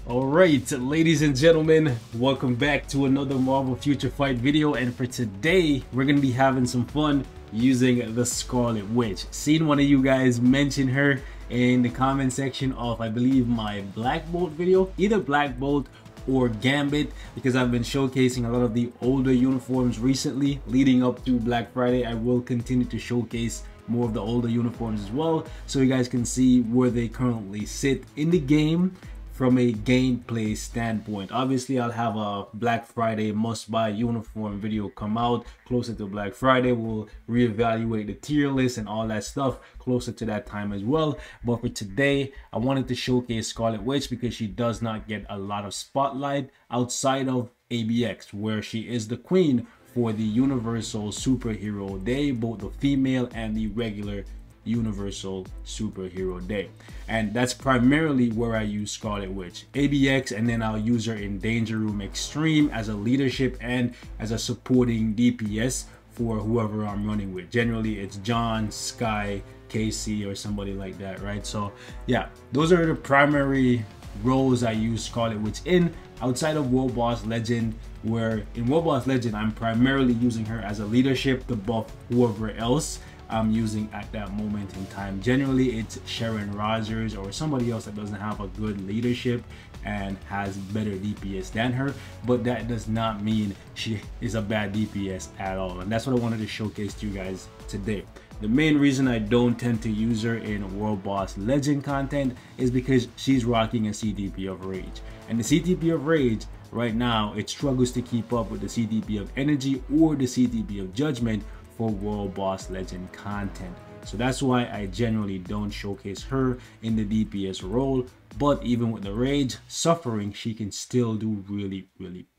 Alright, ladies and gentlemen, welcome back to another Marvel Future Fight video, and for today we're going to be having some fun using the Scarlet Witch. Seen one of you guys mention her in the comment section of, I believe, my Black Bolt video, either Black Bolt or Gambit, because I've been showcasing a lot of the older uniforms recently leading up to Black Friday. I will continue to showcase more of the older uniforms as well, so you guys can see where they currently sit in the game from a gameplay standpoint. Obviously, I'll have a Black Friday must-buy uniform video come out closer to Black Friday. We'll reevaluate the tier list and all that stuff closer to that time as well. But for today, I wanted to showcase Scarlet Witch because she does not get a lot of spotlight outside of ABX, where she is the queen for the Universal Superhero Day, both the female and the regular Universal Superhero Day. And that's primarily where I use Scarlet Witch, ABX, and then I'll use her in Danger Room Extreme as a leadership and as a supporting DPS for whoever I'm running with. Generally it's John, Sky, KC, or somebody like that, right? So yeah, those are the primary roles I use Scarlet Witch in, outside of World Boss Legend, where in World Boss Legend I'm primarily using her as a leadership to buff whoever else I'm using at that moment in time. Generally it's Sharon Rogers or somebody else that doesn't have a good leadership and has better DPS than her, but that does not mean she is a bad DPS at all. And that's what I wanted to showcase to you guys today. The main reason I don't tend to use her in World Boss Legend content is because she's rocking a CTP of Rage, and the CTP of Rage right now, it struggles to keep up with the CTP of Energy or the CTP of Judgment for World Boss Legend content. So that's why I generally don't showcase her in the DPS role. But even with the Rage suffering, she can still do really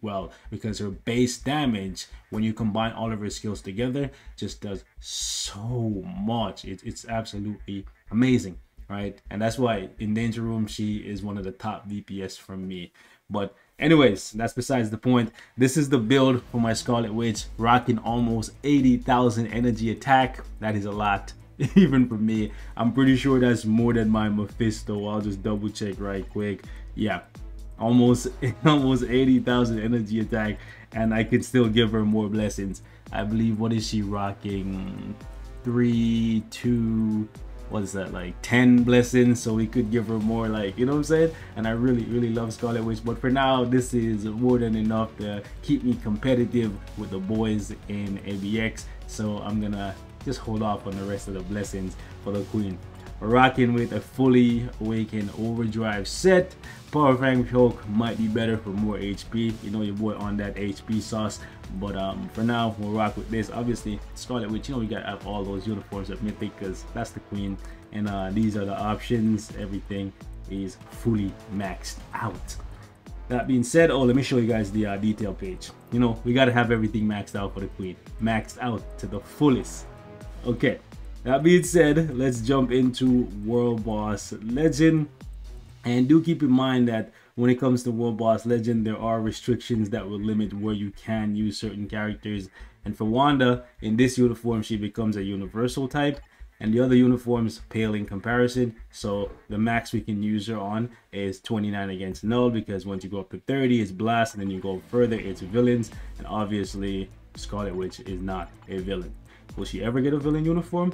well, because her base damage, when you combine all of her skills together, just does so much. It's absolutely amazing, right? And that's why in Danger Room she is one of the top DPS for me. But anyways, that's besides the point. This is the build for my Scarlet Witch, rocking almost 80,000 energy attack. That is a lot, even for me. I'm pretty sure that's more than my Mephisto. I'll just double check right quick. Yeah, almost 80,000 energy attack, and I could still give her more blessings. I believe, what is she rocking? 3, 2, what is that, like 10 blessings, so we could give her more, like, you know what I'm saying? And I really love Scarlet Witch, but for now this is more than enough to keep me competitive with the boys in ABX, so I'm gonna just hold off on the rest of the blessings for the queen. We're rocking with a fully awakened overdrive set. Power Fang Choke might be better for more HP. You know your boy on that HP sauce. But for now, we'll rock with this. Obviously, Scarlet Witch, you know, we got to have all those uniforms at Mythic because that's the queen. And these are the options. Everything is fully maxed out. That being said, let me show you guys the detail page. You know, we got to have everything maxed out for the queen. Maxed out to the fullest. Okay. That being said, let's jump into World Boss Legend. And do keep in mind that when it comes to World Boss Legend, there are restrictions that will limit where you can use certain characters. And for Wanda, in this uniform, she becomes a universal type, and the other uniforms pale in comparison. So the max we can use her on is 29 against KNULL, because once you go up to 30, it's Blast, and then you go further, it's Villains. And obviously, Scarlet Witch is not a villain. Will she ever get a villain uniform?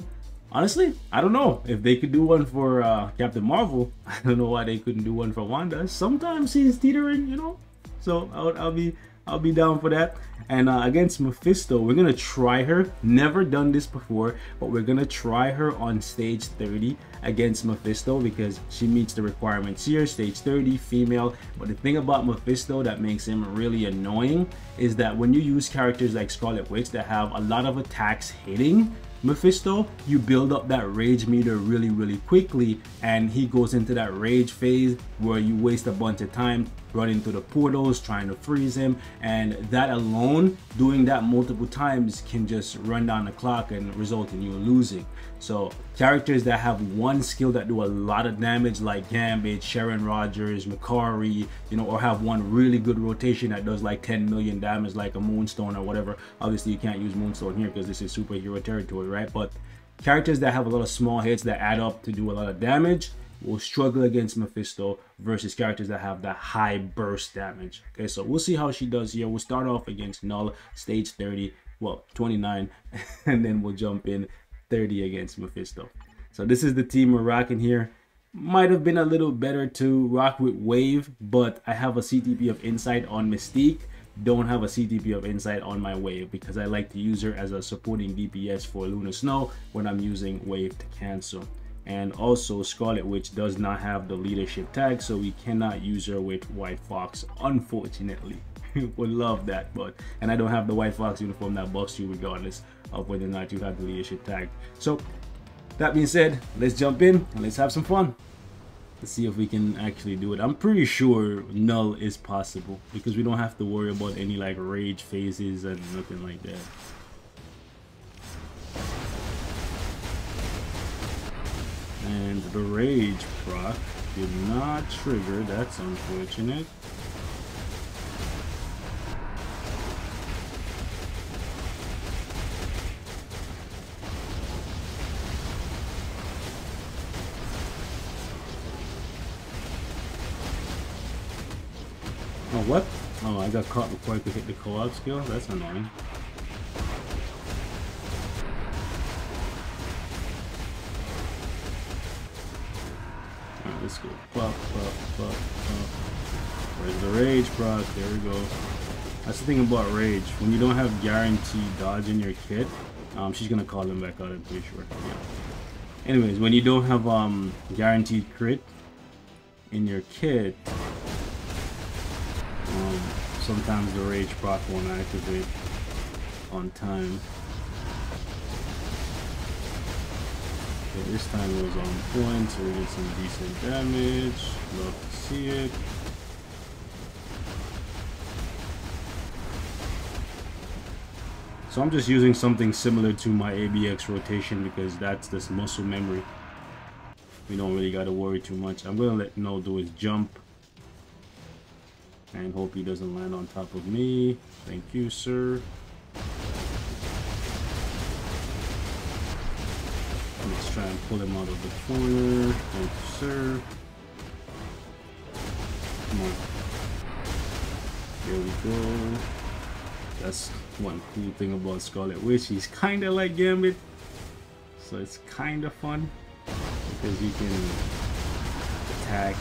Honestly, I don't know. If they could do one for Captain Marvel, I don't know why they couldn't do one for Wanda. Sometimes she's teetering, you know. So I'll be down for that. And against Mephisto, we're gonna try her. Never done this before, but we're gonna try her on stage 30 against Mephisto because she meets the requirements here. Stage 30, female. But the thing about Mephisto that makes him really annoying is that when you use characters like Scarlet Witch that have a lot of attacks hitting Mephisto, you build up that rage meter really quickly, and he goes into that rage phase where you waste a bunch of time running through the portals trying to freeze him, and that alone, doing that multiple times, can just run down the clock and result in you losing. So characters that have one skill that do a lot of damage, like Gambit, Sharon Rogers, Makari, you know, or have one really good rotation that does like 10 million damage, like a Moonstone or whatever. Obviously you can't use Moonstone here because this is superhero territory, right? But characters that have a lot of small hits that add up to do a lot of damage, will struggle against Mephisto versus characters that have that high burst damage. Okay, so we'll see how she does here. We'll start off against KNULL, stage 30, well, 29, and then we'll jump in 30 against Mephisto. So this is the team we're rocking here. Might have been a little better to rock with Wave, but I have a CTP of Insight on Mystique. Don't have a CTP of Insight on my Wave because I like to use her as a supporting DPS for Luna Snow when I'm using Wave to cancel. And also Scarlet Witch does not have the leadership tag, so we cannot use her with White Fox, unfortunately. Would love that, but and I don't have the White Fox uniform that buffs you regardless of whether or not you have the leadership tag. So that being said, let's jump in and let's have some fun. Let's see if we can actually do it. I'm pretty sure KNULL is possible because we don't have to worry about any like rage phases and nothing like that. And the rage proc did not trigger. That's unfortunate. Oh, what? Oh, I got caught before I could hit the co-op skill? That's annoying. Alright, let's go. Pop, pop, pop, pop. Where's the rage proc? There we go. That's the thing about rage. When you don't have guaranteed dodge in your kit, she's gonna call them back out, I'm pretty sure. Yeah. Anyways, when you don't have guaranteed crit in your kit, sometimes the rage proc won't activate on time. Okay, this time it was on point, so we get some decent damage. Love to see it. So I'm just using something similar to my ABX rotation because that's this muscle memory. We don't really gotta worry too much. I'm gonna let KNULL do his jump. And hope he doesn't land on top of me. Thank you, sir. Let's try and pull him out of the corner. Thank you, sir. Come on. There we go. That's one cool thing about Scarlet Witch. He's kind of like Gambit. So it's kind of fun. Because you can attack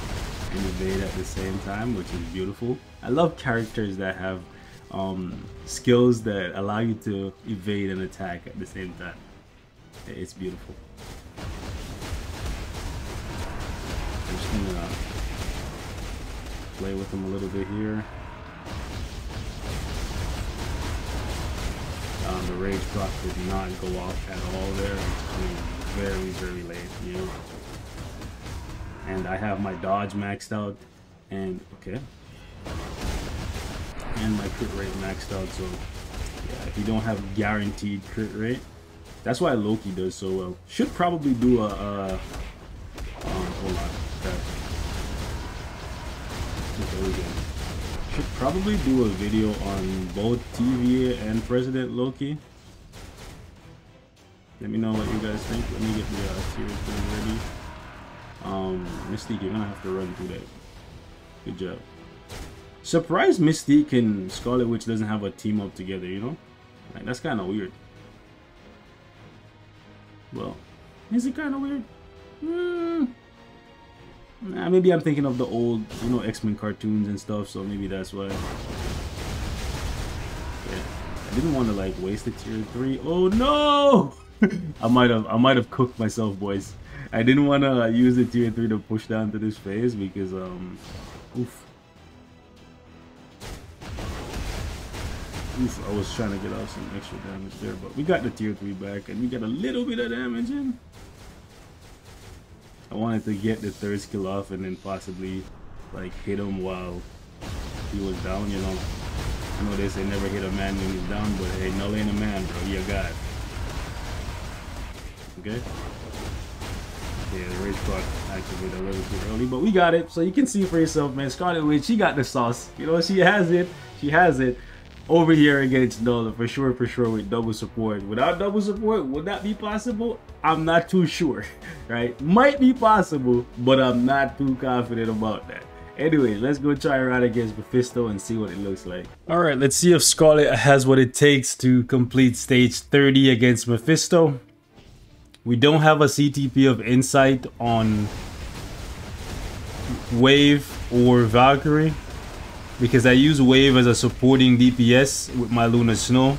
and evade at the same time, which is beautiful. I love characters that have skills that allow you to evade and attack at the same time. It's beautiful. I'm just gonna play with him a little bit here. The rage proc did not go off at all there. It's coming very, very late, you know. And I have my dodge maxed out, and okay, and my crit rate maxed out. So yeah, if you don't have guaranteed crit rate, that's why Loki does so well. Should probably do a hold on, okay, we go. Should probably do a video on both TVA and President Loki. Let me know what you guys think. Let me get the series thing ready. Mystique, you're gonna have to run through that. Good job. Surprised Mystique and Scarlet Witch doesn't have a team up together, you know? Like, that's kind of weird. Well, is it kind of weird? Nah, maybe I'm thinking of the old, you know, X-Men cartoons and stuff, so maybe that's why. Yeah, I didn't want to like waste a tier 3. Oh no! I might have cooked myself, boys. I didn't want to use the tier 3 to push down to this phase because oof, I was trying to get out some extra damage there, but we got the tier 3 back and we got a little bit of damage in. I wanted to get the third skill off and then possibly like hit him while he was down, you know. I know they say never hit a man when he's down, but hey, KNULL ain't a man, bro. He a god. Okay? Yeah, the rage proc activated a little too early, but we got it. So you can see for yourself, man. Scarlet Witch, she got the sauce. You know, she has it. She has it. over here against KNULL for sure with double support. Without double support, would that be possible? I'm not too sure, right? Might be possible, but I'm not too confident about that. Anyway, let's go try around against Mephisto and see what it looks like. All right, let's see if Scarlet has what it takes to complete stage 30 against Mephisto. We don't have a CTP of Insight on Wave or Valkyrie, because I use Wave as a supporting DPS with my Luna Snow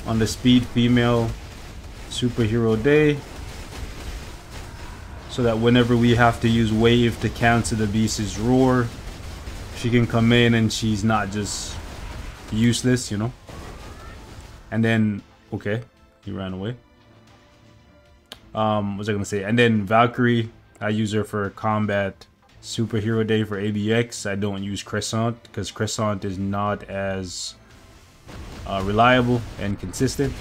on the Speed Female Superhero Day, so that whenever we have to use Wave to counter the Beast's Roar, she can come in and she's not just useless, you know. And then, okay, he ran away. What was I gonna say? And then Valkyrie, I use her for combat Superhero Day for ABX. I don't use Crescent because Crescent is not as reliable and consistent.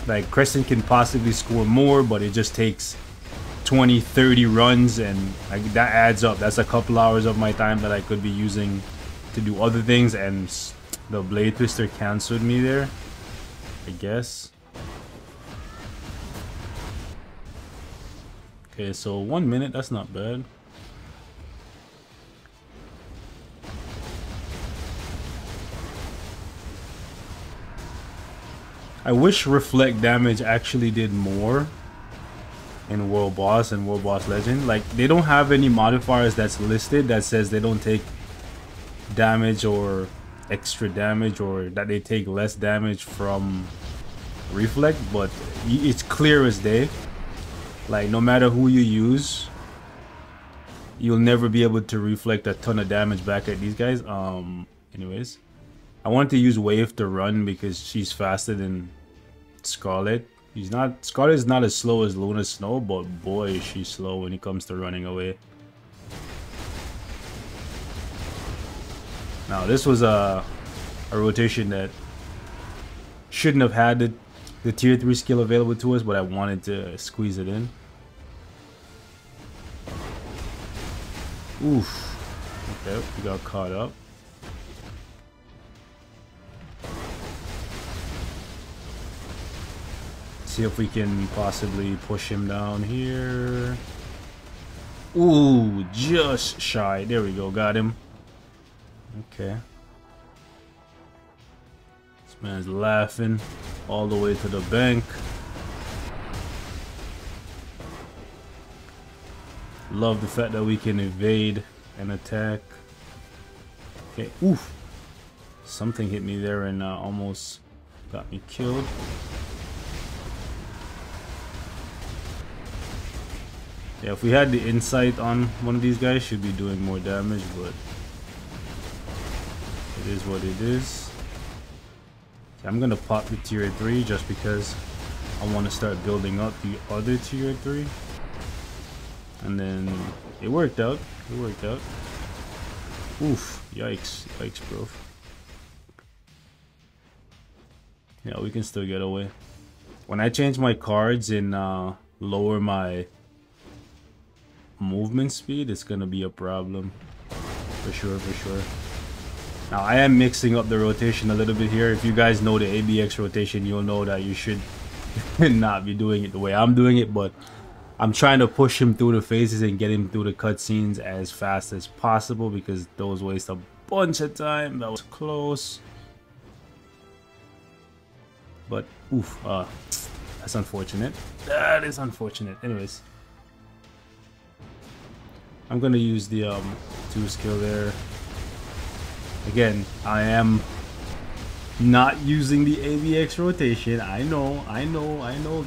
Like, Crescent can possibly score more, but it just takes 20-30 runs, and that adds up. That's a couple hours of my time that I could be using to do other things, and the Blade Twister canceled me there, I guess. Okay, so 1 minute, that's not bad. I wish reflect damage actually did more in World Boss and World Boss Legend. Like, they don't have any modifiers that's listed that says they don't take damage or extra damage, or that they take less damage from reflect, but it's clear as day. Like, no matter who you use, you'll never be able to reflect a ton of damage back at these guys. Anyways, I want to use Wave to run because she's faster than Scarlet. Scarlet is not as slow as Luna Snow, but boy is she slow when it comes to running away. Now, this was a rotation that shouldn't have had the tier 3 skill available to us, but I wanted to squeeze it in. Oof. Okay, we got caught up. See if we can possibly push him down here. Ooh, just shy. There we go, got him. Okay. This man's laughing all the way to the bank. Love the fact that we can evade and attack. Okay, oof. Something hit me there and almost got me killed. Yeah, if we had the Insight on one of these guys, should be doing more damage, but it is what it is. Okay, I'm gonna pop the tier 3 just because I want to start building up the other tier 3. And then it worked out. It worked out. Oof. Yikes. Yikes, bro. Yeah, we can still get away. When I change my cards and lower my movement speed, it's gonna be a problem. For sure, for sure. Now, I am mixing up the rotation a little bit here. If you guys know the ABX rotation, you'll know that you should not be doing it the way I'm doing it, but I'm trying to push him through the phases and get him through the cutscenes as fast as possible, because those waste a bunch of time. That was close. But, oof, that's unfortunate. That is unfortunate. Anyways, I'm gonna use the 2 skill there. Again, I am not using the ABX rotation. I know,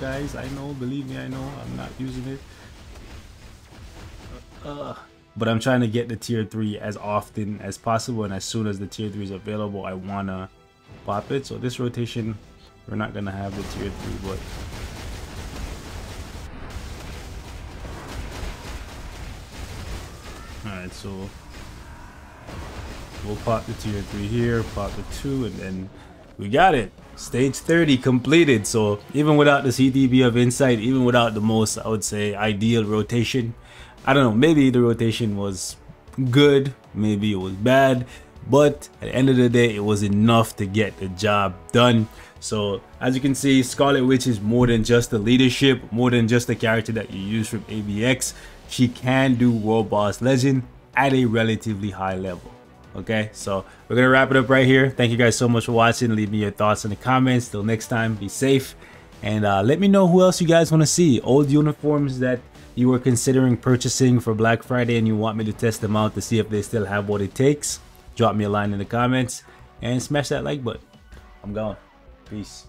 guys. I know, believe me, I know. I'm not using it. But I'm trying to get the tier 3 as often as possible, and as soon as the tier 3 is available, I wanna pop it. So this rotation, we're not gonna have the tier 3, but alright, so we'll pop the tier 3 here, pop the 2, and then we got it. Stage 30 completed. So even without the CTB of Insight, even without the most, I would say, ideal rotation, I don't know, maybe the rotation was good, maybe it was bad, but at the end of the day, it was enough to get the job done. So as you can see, Scarlet Witch is more than just the leadership, more than just the character that you use from AVX. She can do World Boss Legend at a relatively high level. Okay, so we're gonna wrap it up right here. Thank you guys so much for watching. Leave me your thoughts in the comments. Till next time, be safe, and let me know who else you guys want to see. Old uniforms that you were considering purchasing for Black Friday and you want me to test them out to see if they still have what it takes. Drop me a line in the comments and smash that like button. I'm gone. Peace.